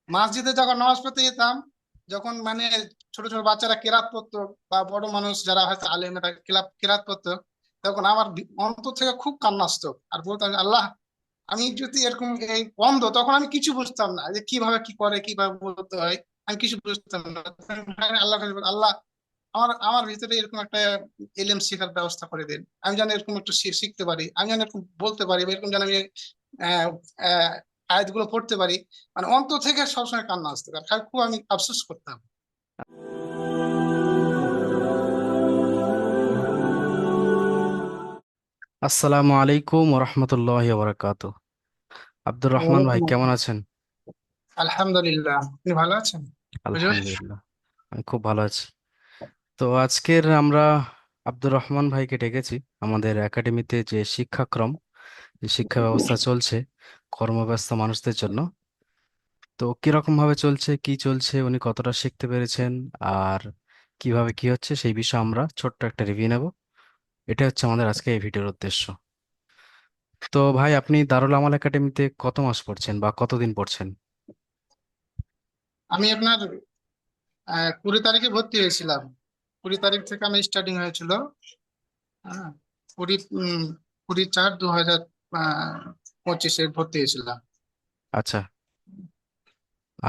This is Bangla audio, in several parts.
মসজিদে যখন নামাজ পড়তে যেতাম, যখন মানে ছোট ছোট বাচ্চারা কেরাত পড়তো বা বড় মানুষ যারা হয়তো আলেমেরা কেরাত পড়তো, তখন আমার অন্তর থেকে খুব কান্না আসতো। আর বলতাম যে, আল্লাহ, আমি যদি এরকম এই অন্ধ, তখন আমি কিছু বুঝতাম না যে কিভাবে কি করে, কিভাবে বলতে হয়। আমি কিছু বুঝতাম না। আমি আল্লাহ কাছে বলতাম, আল্লাহ, আমার আমার ভিতরে এরকম একটা এলেম শেখার ব্যবস্থা করে দিন। আমি যেন এরকম একটু শিখতে পারি, আমি যেন এরকম বলতে পারি, বা এরকম যেন আমি আহ আহ আয়াতগুলো পড়তে পারি। মানে অন্তর থেকে সবসময় কান্না আসতো, আর খুব আমি আফসোস করতাম। আসসালামু আলাইকুম ওরহমতুল্লাহি ওবরাকাতু। আব্দুর রহমান ভাই ওয়ালাইকুম কেমন আসসালাম। আছেন? আলহামদুলিল্লাহ, আপনি ভালো আছেন? হুজুর। আলহামদুলিল্লাহ, আমি খুব ভালো আছি। তো আজকের আমরা আব্দুর রহমান ভাইকে ডেকেছি আমাদের একাডেমিতে যে শিক্ষাক্রম, যে শিক্ষা ব্যবস্থা চলছে কর্মব্যস্ত মানুষদের জন্য। তো কিরকম ভাবে চলছে, কি চলছে, উনি কতটা শিখতে পেরেছেন, আর কিভাবে কি হচ্ছে সেই বিষয়ে আমরা ছোট্ট একটা রিভিউ নেব। এটা হচ্ছে আমাদের আজকে এই ভিডিওর উদ্দেশ্য। তো ভাই, আপনি দারুল আমাল একাডেমিতে কত মাস পড়ছেন বা কতদিন পড়ছেন? আমি আপনার 20 তারিখে ভর্তি হয়েছিলাম। 20 তারিখ থেকে আমি স্টার্টিং হয়েছিল। হ্যাঁ, 20, 4, 2025 ভর্তি হয়েছিলাম। আচ্ছা।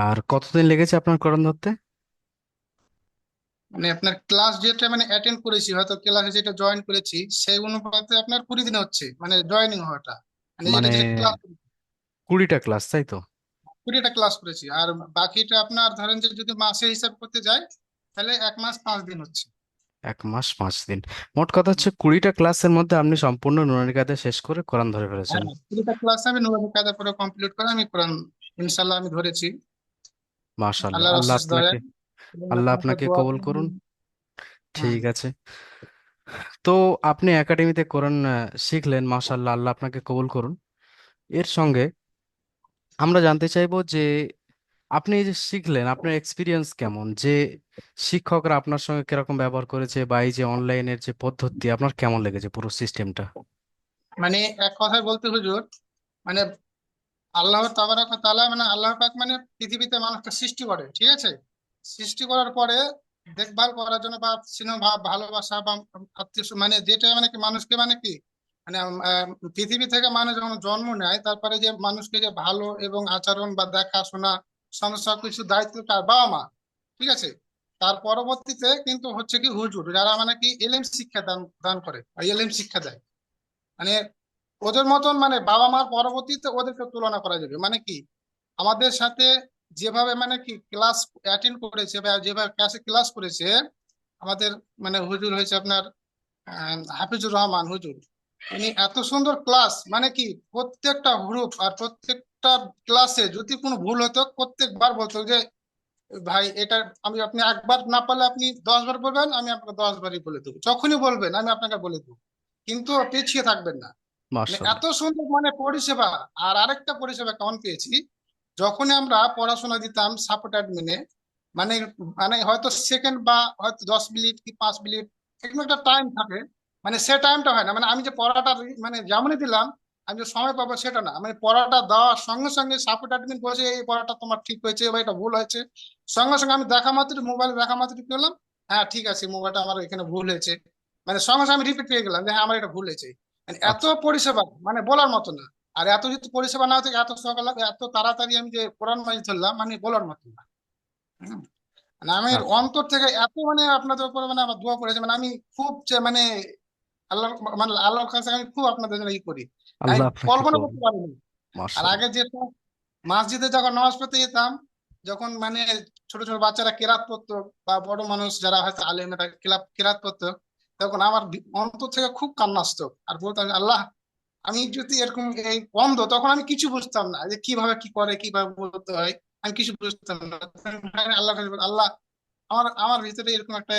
আর কতদিন লেগেছে আপনার কোরআন ধরতে? মানে আপনার ক্লাস যেটা মানে অ্যাটেন্ড করেছি, হয়তো ক্লাসে যেটা জয়েন করেছি, সেই অনুপাতে আপনার 20 দিন হচ্ছে, মানে জয়েনিং হওয়াটা। মানে যেটা মানে যেটা ক্লাস, 20টা ক্লাস, তাই তো? 20টা ক্লাস করেছি। আর বাকিটা আপনার ধরেন যে যদি মাসে হিসাব করতে যাই, তাহলে 1 মাস 5 দিন হচ্ছে। 1 মাস 5 দিন। মোট কথা হচ্ছে 20টা ক্লাসের মধ্যে আপনি সম্পূর্ণ নুরানি কায়দা শেষ করে কোরআন ধরে ফেলেছেন। হ্যাঁ, 20টা ক্লাস আমি নুরানি কায়দা করে কমপ্লিট করে আমি কোরআন ইনশাল্লাহ আমি ধরেছি। মাশাআল্লাহ, আল্লাহর আল্লাহ অশেষ দয়া আপনাকে এবং আল্লাহ আপনাদের আপনাকে দোয়া। কবুল করুন। হ্যাঁ। ঠিক আছে। তো আপনি একাডেমিতে কোরআন শিখলেন, মাশাআল্লাহ, আল্লাহ আপনাকে কবুল করুন। এর সঙ্গে আমরা জানতে চাইবো যে আপনি এই যে শিখলেন, আপনার এক্সপিরিয়েন্স কেমন, যে শিক্ষকরা আপনার সঙ্গে কিরকম ব্যবহার করেছে, বা এই যে অনলাইনের যে পদ্ধতি আপনার কেমন লেগেছে পুরো সিস্টেমটা? মানে এক কথায় বলতে হুজুর, মানে আল্লাহ তাবারাক ওয়া তাআলা, মানে আল্লাহ পাক মানে পৃথিবীতে মানুষকে সৃষ্টি করে, ঠিক আছে? সৃষ্টি করার পরে দেখভাল করার জন্য বা স্নেহ ভাব ভালোবাসা বা আত্মীয় মানে যেটা মানে কি মানুষকে মানে কি মানে পৃথিবী থেকে মানুষ যখন জন্ম নেয়, তারপরে যে মানুষকে যে ভালো এবং আচরণ বা দেখাশোনা সমস্ত কিছু দায়িত্ব তার বাবা মা, ঠিক আছে? তার পরবর্তীতে কিন্তু হচ্ছে কি হুজুর, যারা মানে কি এলেম শিক্ষা দান দান করে, এলেম শিক্ষা দেয়। মানে ওদের মতন মানে বাবা মার পরবর্তীতে ওদেরকে তুলনা করা যাবে, মানে কি আমাদের সাথে যেভাবে মানে কি ক্লাস অ্যাটেন্ড করেছে বা যেভাবে ক্লাসে ক্লাস করেছে আমাদের, মানে হুজুর হয়েছে আপনার হাফিজুর রহমান হুজুর। উনি এত সুন্দর ক্লাস, মানে কি প্রত্যেকটা গ্রুপ আর প্রত্যেকটা ক্লাসে যদি কোনো ভুল হতো প্রত্যেকবার বলতো যে, ভাই এটা আমি, আপনি একবার না পারলে আপনি 10 বার বলবেন, আমি আপনাকে 10 বারই বলে দেবো, যখনই বলবেন আমি আপনাকে বলে দেবো, কিন্তু পিছিয়ে থাকবেন না। মানে মাশাআল্লাহ। এত সুন্দর মানে পরিষেবা। আর আরেকটা পরিষেবা কেমন পেয়েছি, যখনই আমরা পড়াশোনা দিতাম সাপোর্ট অ্যাডমিনে, মানে মানে হয়তো সেকেন্ড বা হয়তো 10 মিনিট কি 5 মিনিট এরকম একটা টাইম থাকে। মানে সে টাইমটা হয় না, মানে আমি যে পড়াটা মানে যেমনই দিলাম, আমি যে সময় পাবো সেটা না, মানে পড়াটা দেওয়ার সঙ্গে সঙ্গে সাপোর্ট অ্যাডমিন বলছে এই পড়াটা তোমার ঠিক হয়েছে বা এটা ভুল হয়েছে। সঙ্গে সঙ্গে আমি দেখা মাত্র মোবাইলে দেখা মাত্র কি করলাম, হ্যাঁ ঠিক আছে মোবাইলটা আমার এখানে ভুল হয়েছে। মানে সঙ্গে সঙ্গে আমি রিপিট পেয়ে গেলাম যে হ্যাঁ আমার এটা ভুল হয়েছে। মানে এত আচ্ছা। পরিষেবা মানে বলার মতো না। আর এত যদি পরিষেবা না থাকে, এত সকালে এত তাড়াতাড়ি আমি যে কোরআন মাজিদ ধরলাম, মানে বলার মতো না। হুম। মানে আমি আচ্ছা। অন্তর থেকে এত মানে আপনাদের উপরে মানে আমার দোয়া করেছে, মানে আমি খুব মানে আল্লাহ, মানে আল্লাহর কাছে আমি খুব আপনাদের জন্য ই করি। আমি আল্লাহ আপনাকে কল্পনা কবুল। করতে পারিনি। আর আগে মাশাআল্লাহ। যেটা মসজিদে যখন নামাজ পড়তে যেতাম, যখন মানে ছোট ছোট বাচ্চারা কেরাত পড়তো বা বড় মানুষ যারা হয়তো আলেমেরা কেরাত পড়তো, তখন আমার অন্তর থেকে খুব কান্না আসতো। আর বলতাম যে, আল্লাহ, আমি যদি এরকম এই অন্ধ, তখন আমি কিছু বুঝতাম না যে কিভাবে কি করে, কিভাবে বলতে হয়। আমি কিছু বুঝতাম না। আমি আল্লাহ কাছে বলতাম, আল্লাহ, আমার আমার ভিতরে এরকম একটা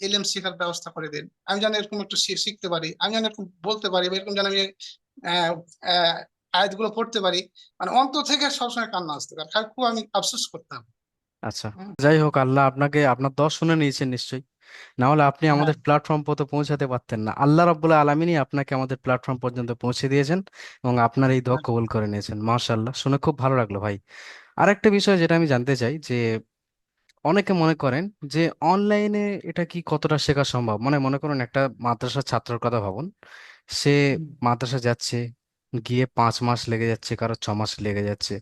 এলেম শেখার ব্যবস্থা করে দিন। আমি যেন এরকম একটু শিখতে পারি, আমি যেন এরকম বলতে পারি, বা এরকম যেন আমি আহ আহ আয়াতগুলো পড়তে পারি। মানে অন্তর থেকে সবসময় কান্না আসতো, আর খুব আমি আফসোস করতাম। আচ্ছা। হুম। যাই হোক, আল্লাহ আপনাকে আপনার দশ শুনে নিয়েছেন নিশ্চয়ই। না হলে আপনি হ্যাঁ। আমাদের প্ল্যাটফর্ম পর্যন্ত পৌঁছাতে পারতেন না। আল্লাহ রাব্বুল আলামিনই আপনাকে আমাদের প্ল্যাটফর্ম পর্যন্ত পৌঁছে দিয়েছেন এবং আপনার এই দোয়া হ্যাঁ। কবুল করে নিয়েছেন। মাশাআল্লাহ, শুনে খুব ভালো লাগলো ভাই। আরেকটা বিষয় যেটা আমি জানতে চাই যে অনেকে মনে করেন যে অনলাইনে এটা কি কতটা শেখা সম্ভব, মানে মনে করুন একটা মাদ্রাসার ছাত্রের কথা ভাবুন। সে হুম। মাদ্রাসা যাচ্ছে, গিয়ে 5 মাস লেগে যাচ্ছে, কারো 6 মাস লেগে যাচ্ছে,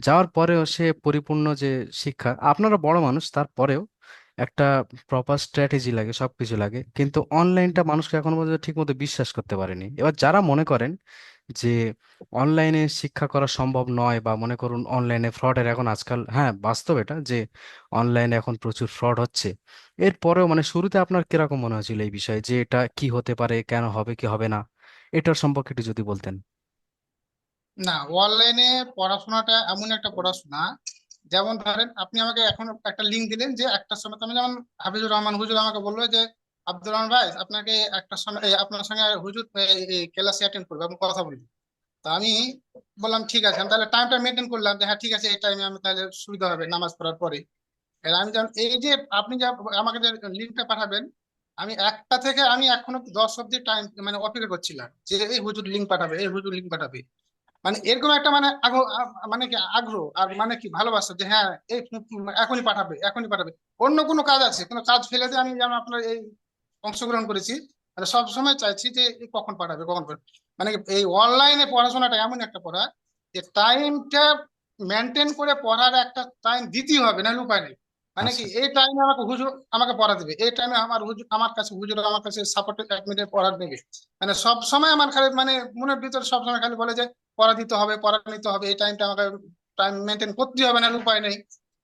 যাওয়ার পরেও সে পরিপূর্ণ যে শিক্ষা, আপনারা বড় মানুষ তারপরেও একটা প্রপার স্ট্র্যাটেজি লাগে, সবকিছু লাগে, কিন্তু অনলাইনটা মানুষকে এখনো পর্যন্ত ঠিক মতো বিশ্বাস করতে পারেনি। এবার যারা মনে করেন যে অনলাইনে শিক্ষা করা সম্ভব নয়, বা মনে করুন অনলাইনে ফ্রডের এখন আজকাল, হ্যাঁ বাস্তব এটা যে অনলাইনে এখন প্রচুর ফ্রড হচ্ছে, এরপরেও মানে শুরুতে আপনার কিরকম মনে হয়েছিল এই বিষয়ে, যে এটা কি হতে পারে, কেন হবে কি হবে না, এটার সম্পর্কে একটু যদি বলতেন। না, অনলাইনে পড়াশোনাটা এমন একটা পড়াশোনা, যেমন ধরেন আপনি আমাকে এখন একটা লিঙ্ক দিলেন যে একটা সময়, আমি যেমন হাফিজুর রহমান হুজুর আমাকে বললো যে আব্দুর রহমান ভাই আপনাকে একটা সময় আপনার সঙ্গে হুজুর ক্লাসে অ্যাটেন্ড করবে, আপনি কথা বলবেন। তো আমি বললাম ঠিক আছে, আমি তাহলে টাইমটা মেনটেন করলাম যে হ্যাঁ ঠিক আছে, এই টাইমে আমি তাহলে সুবিধা হবে নামাজ পড়ার পরে। এর আমি যেমন এই যে আপনি যে আমাকে যে লিঙ্কটা পাঠাবেন, আমি একটা থেকে আমি এখনো 10 অব্দি টাইম মানে অপেক্ষা করছিলাম যে এই হুজুর লিঙ্ক পাঠাবে, এই হুজুর লিঙ্ক পাঠাবে। মানে এরকম একটা মানে আগ্রহ, মানে কি আগ্রহ আর মানে কি ভালোবাসা যে হ্যাঁ এই এখনই পাঠাবে, এখনই পাঠাবে। অন্য কোনো কাজ আছে, কোনো কাজ ফেলে দিয়ে আমি যেমন আপনার এই অংশগ্রহণ করেছি, মানে সব সময় চাইছি যে এই কখন পাঠাবে, কখন পাঠাবে। মানে কি এই অনলাইনে পড়াশোনাটা এমন একটা পড়া যে টাইমটা মেনটেন করে পড়ার একটা টাইম দিতেই হবে, না উপায় নেই। মানে কি আচ্ছা। এই টাইমে আমাকে হুজুর আমাকে পড়া দেবে, এই টাইমে আমার হুজুর আমার কাছে, হুজুর আমার কাছে সাপোর্ট 1 মিনিট পড়া দেবে। মানে সব সময় আমার খালি মানে মনের ভিতরে সব সময় খালি বলে যে পড়া দিতে হবে, পড়া নিতে হবে, এই টাইমটা আমাকে টাইম মেনটেন করতে হবে, না উপায় নেই।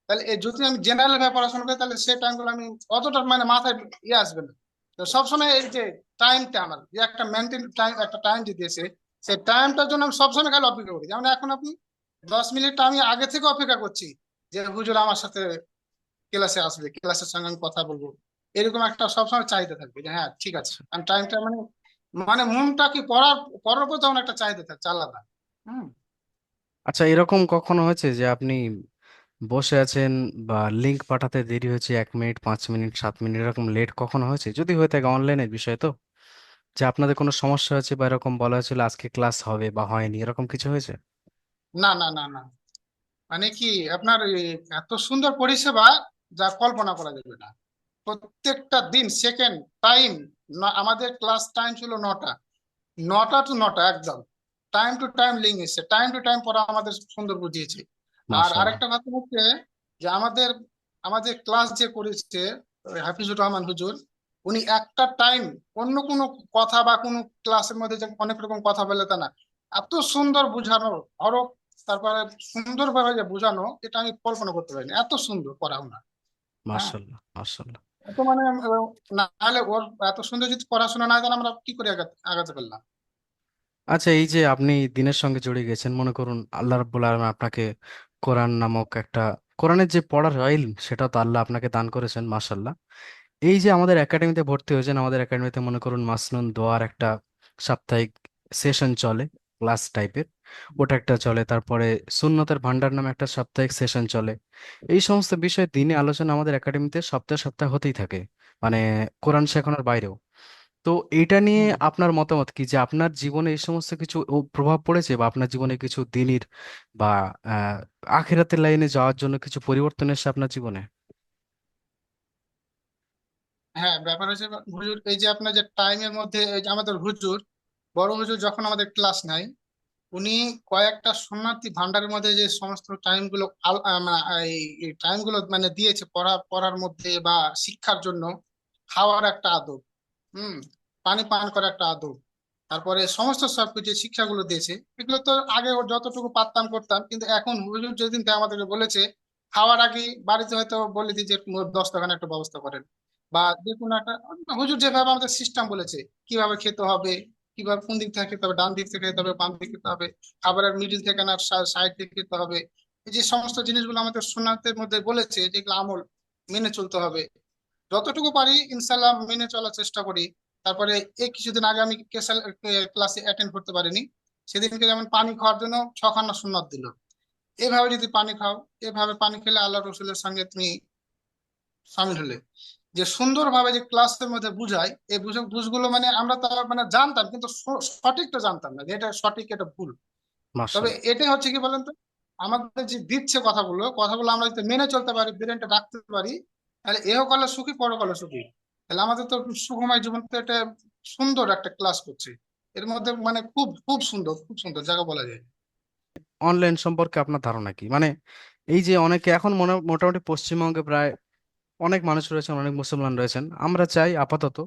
তাহলে এই যদি আমি জেনারেল ভাবে পড়াশোনা করি তাহলে সেই টাইমগুলো আমি অতটা মানে মাথায় ইয়ে আসবে না। তো সবসময় এই যে টাইমটা আমার যে একটা মেনটেন টাইম, একটা টাইম যে দিয়েছে, সেই টাইমটার জন্য আমি সবসময় খালি অপেক্ষা করি। যেমন এখন আপনি 10 মিনিটটা আমি আগে থেকে অপেক্ষা করছি যে হুজুর আমার সাথে ক্লাসে আসবে, ক্লাসের সঙ্গে আমি কথা বলবো। এরকম একটা সবসময় চাহিদা থাকবে যে হ্যাঁ ঠিক আছে, আচ্ছা। আমি টাইমটা মানে মানে মনটা কি পড়ার পড়ার উপর তেমন একটা চাহিদা থাকছে আলাদা। হুম। আচ্ছা, এরকম কখনো হয়েছে যে আপনি বসে আছেন, বা লিংক পাঠাতে দেরি হয়েছে 1 মিনিট, 5 মিনিট, 7 মিনিট, এরকম লেট কখনো হয়েছে? যদি হয়ে থাকে অনলাইনের বিষয় তো, যে আপনাদের কোনো সমস্যা হয়েছে, বা এরকম বলা হয়েছিল আজকে ক্লাস হবে বা হয়নি, এরকম কিছু হয়েছে? না না না না, মানে কি আপনার এত সুন্দর পরিষেবা যা কল্পনা করা যাবে না। প্রত্যেকটা দিন সেকেন্ড টাইম, আমাদের ক্লাস টাইম ছিল 9টা, 9টা টু 9টা একদম টাইম টু টাইম লিঙ্ক এসছে, টাইম টু টাইম পড়া আমাদের সুন্দর বুঝিয়েছে। আর মাশাল্লাহ। আরেকটা কথা হচ্ছে যে আমাদের আমাদের ক্লাস যে করেছে হাফিজুর রহমান হুজুর, উনি একটা টাইম অন্য কোনো কথা বা কোনো ক্লাসের মধ্যে যে অনেক রকম কথা বলে তা না, এত সুন্দর বুঝানো হরফ, তারপরে সুন্দরভাবে যে বোঝানো, এটা আমি কল্পনা করতে পারিনি, এত সুন্দর পড়াশোনা। হ্যাঁ, মাশাল্লাহ। মাশাল্লাহ। এত মানে না হলে ওর এত সুন্দর যদি পড়াশোনা না হয় তাহলে আমরা কি করে আগাতে পারলাম। আচ্ছা, এই যে আপনি দিনের সঙ্গে জড়িয়ে গেছেন, মনে করুন আল্লাহ রাব্বুল আলামিন আপনাকে কোরআন নামক একটা, কোরআনের যে পড়ার ইলম সেটা তো আল্লাহ আপনাকে দান করেছেন, মাশাল্লাহ। এই যে আমাদের একাডেমিতে ভর্তি হয়েছেন, আমাদের একাডেমিতে মনে করুন মাসনুন দোয়ার একটা সাপ্তাহিক সেশন চলে, ক্লাস টাইপের, ওটা একটা চলে, তারপরে সুন্নতের ভান্ডার নামে একটা সাপ্তাহিক সেশন চলে। এই সমস্ত বিষয়ে দিনে আলোচনা আমাদের একাডেমিতে সপ্তাহে সপ্তাহে হতেই থাকে, মানে কোরআন শেখানোর বাইরেও। তো এইটা নিয়ে হুম। আপনার মতামত কি, যে আপনার জীবনে এই সমস্ত কিছু প্রভাব পড়েছে, বা আপনার জীবনে কিছু দিনের বা আহ আখিরাতের লাইনে যাওয়ার জন্য কিছু পরিবর্তন এসেছে আপনার জীবনে? হ্যাঁ, ব্যাপার হচ্ছে হুজুর এই যে আপনার যে টাইমের মধ্যে এই যে আমাদের হুজুর, বড় হুজুর যখন আমাদের ক্লাস নেয়, উনি কয়েকটা শরণার্থী ভান্ডারের মধ্যে যে সমস্ত টাইম গুলো এই টাইম গুলো মানে দিয়েছে পড়ার মধ্যে বা শিক্ষার জন্য, খাওয়ার একটা আদব, হুম, পানি পান করার একটা আদব, তারপরে সমস্ত সবকিছু শিক্ষাগুলো দিয়েছে। এগুলো তো আগে যতটুকু পারতাম করতাম, কিন্তু এখন হুজুর যেদিন থেকে আমাদেরকে বলেছে খাওয়ার আগে বাড়িতে হয়তো বলে দিই যে 10 টাকার একটা ব্যবস্থা করেন, বা যে কোনো একটা, হুজুর যেভাবে আমাদের সিস্টেম বলেছে কিভাবে খেতে হবে, কিভাবে কোন দিক থেকে খেতে হবে, ডান দিক থেকে খেতে হবে, বাম দিকে খেতে হবে, খাবারের মিডিল থেকে না সাইড থেকে খেতে হবে, এই যে সমস্ত জিনিসগুলো আমাদের সুন্নাতের মধ্যে বলেছে যেগুলো আমল মেনে চলতে হবে, যতটুকু পারি ইনশাল্লাহ মেনে চলার চেষ্টা করি। তারপরে এই কিছুদিন আগে আমি ক্লাসে অ্যাটেন্ড করতে পারিনি, সেদিনকে যেমন পানি খাওয়ার জন্য 6খানা সুন্নত দিল। এভাবে যদি পানি খাও, এভাবে পানি খেলে আল্লাহ রসুলের সঙ্গে তুমি সামিল হলে, যে সুন্দরভাবে যে ক্লাসের মধ্যে বুঝায়, এই বুঝগুলো মানে আমরা তো মানে জানতাম, কিন্তু সঠিকটা জানতাম না যে এটা সঠিক এটা ভুল। তবে মাশাল্লাহ। এটাই হচ্ছে কি বলেন তো, আমাদের যে দিচ্ছে কথাগুলো কথাগুলো আমরা যদি মেনে চলতে পারি, ব্রেনটা রাখতে পারি, তাহলে এহকালে সুখী পরকালে সুখী। তাহলে আমাদের তো সুখময় জীবন তো এটা সুন্দর একটা ক্লাস করছে এর মধ্যে, মানে খুব খুব সুন্দর, খুব সুন্দর জায়গা বলা যায়। অনলাইন সম্পর্কে আপনার ধারণা কি? মানে এই যে অনেকে এখন মোটামুটি পশ্চিমবঙ্গে প্রায় অনেক মানুষ রয়েছেন, অনেক মুসলমান রয়েছেন, আমরা চাই আপাতত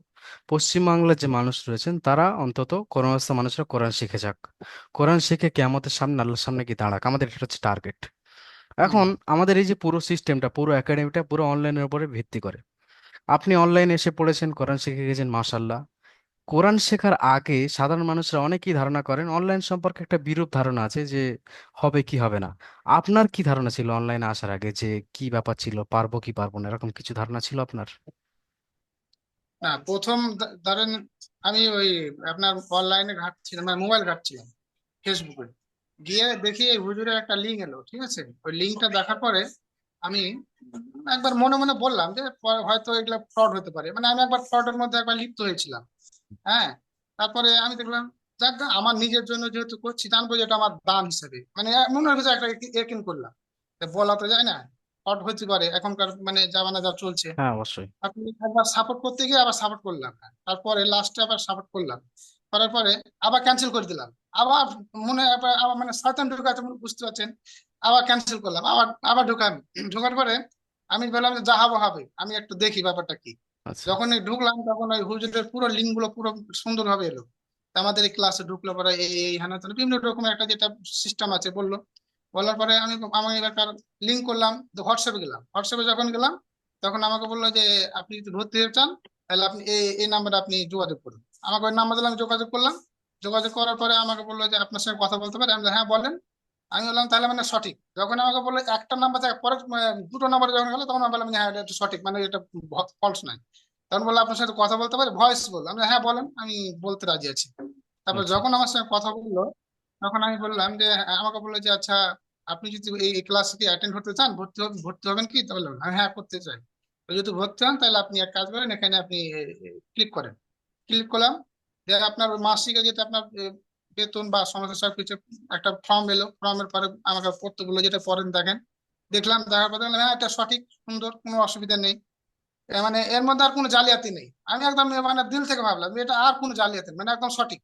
পশ্চিমবাংলার যে মানুষ রয়েছেন তারা অন্তত কোরআনস্থ মানুষরা কোরআন শিখে যাক, কোরআন শিখে কিয়ামতের সামনে আল্লাহর সামনে গিয়ে দাঁড়াক, আমাদের এটা হচ্ছে টার্গেট। হুম। এখন আমাদের এই যে পুরো সিস্টেমটা, পুরো একাডেমিটা পুরো অনলাইনের উপরে ভিত্তি করে। আপনি অনলাইনে এসে পড়েছেন, কোরআন শিখে গেছেন, মাশাল্লাহ। কোরআন শেখার আগে সাধারণ মানুষরা অনেকেই ধারণা করেন অনলাইন সম্পর্কে একটা বিরূপ ধারণা আছে যে হবে কি হবে না। আপনার কি ধারণা ছিল অনলাইনে আসার আগে, যে কি ব্যাপার ছিল, পারবো কি পারবো না, এরকম কিছু ধারণা ছিল আপনার? না, প্রথম ধরেন আমি ওই আপনার অনলাইনে ঘাঁটছিলাম, মানে মোবাইল ঘাঁটছিলাম, ফেসবুকে গিয়ে দেখি এই হুজুরের একটা লিঙ্ক এলো, ঠিক আছে। ওই লিঙ্কটা দেখার পরে আমি একবার মনে মনে বললাম যে হয়তো এগুলো ফ্রড হতে পারে, মানে আমি একবার ফ্রডের মধ্যে একবার লিপ্ত হয়েছিলাম। হ্যাঁ। তারপরে আমি দেখলাম, যাক গে, আমার নিজের জন্য যেহেতু করছি, জানবো যে এটা আমার দান হিসেবে, মানে মনের ভিতরে একটা একিন করলাম। তা বলা তো যায় না, ফ্রড হতে পারে এখনকার মানে জামানা যা চলছে। হ্যাঁ, অবশ্যই। আপনি একবার সাপোর্ট করতে গিয়ে আবার সাপোর্ট করলাম না, তারপরে লাস্টে আবার সাপোর্ট করলাম, করার পরে আবার ক্যান্সেল করে দিলাম। আবার মনে আবার আবার মানে শয়তান ঢুকাতে, বুঝতে পারছেন। আবার ক্যান্সেল করলাম, আবার আবার ঢুকাম। ঢোকার পরে আমি বললাম যে যা হবো হবে, আমি একটু দেখি ব্যাপারটা কি। আচ্ছা। যখনই ঢুকলাম তখন ওই হুজুরের পুরো লিঙ্ক গুলো পুরো সুন্দরভাবে এলো। তা আমাদের এই ক্লাসে ঢুকলো পরে এই হ্যানা ত্যানা বিভিন্ন রকমের একটা যেটা সিস্টেম আছে বললো। বলার পরে আমি এবার লিঙ্ক করলাম, হোয়াটসঅ্যাপে গেলাম। হোয়াটসঅ্যাপে যখন গেলাম তখন আমাকে বললো যে আপনি যদি ভর্তি হতে চান তাহলে আপনি এই নাম্বারে আপনি যোগাযোগ করুন। আমাকে ওই নাম্বার দিলাম, যোগাযোগ করলাম। যোগাযোগ করার পরে আমাকে বললো যে আপনার সঙ্গে কথা বলতে পারে। আমি বললাম, হ্যাঁ বলেন। আমি বললাম তাহলে মানে সঠিক। যখন আমাকে বললো একটা নাম্বার থেকে পরে দুটো নাম্বারে যখন গেলো তখন আমি বললাম যে হ্যাঁ এটা সঠিক, মানে এটা ফলস নাই। তখন বললো আপনার সাথে কথা বলতে পারে, ভয়েস বললো। আমি বললাম, হ্যাঁ বলেন, আমি বলতে রাজি আছি। তারপর আচ্ছা। যখন আমার সঙ্গে কথা বললো তখন আমি বললাম যে আমাকে বললো যে আচ্ছা আপনি যদি এই ক্লাসে কি অ্যাটেন্ড করতে চান, ভর্তি হবেন কি? তাহলে আমি হ্যাঁ করতে চাই। তো যদি ভর্তি হন তাহলে আপনি এক কাজ করেন, এখানে আপনি ক্লিক করেন। ক্লিক করলাম, যে আপনার মাসিকে যেটা আপনার বেতন বা সমস্ত সবকিছু একটা ফর্ম এলো। ফর্মের পরে আমাকে পড়তে বললো, যেটা পড়েন দেখেন। দেখলাম, দেখার পর দেখলাম হ্যাঁ এটা সঠিক, সুন্দর, কোনো অসুবিধা নেই। মানে এর মধ্যে আর কোনো জালিয়াতি নেই। আমি একদম মানে দিল থেকে ভাবলাম যে এটা আর কোনো জালিয়াতি নেই, মানে একদম সঠিক।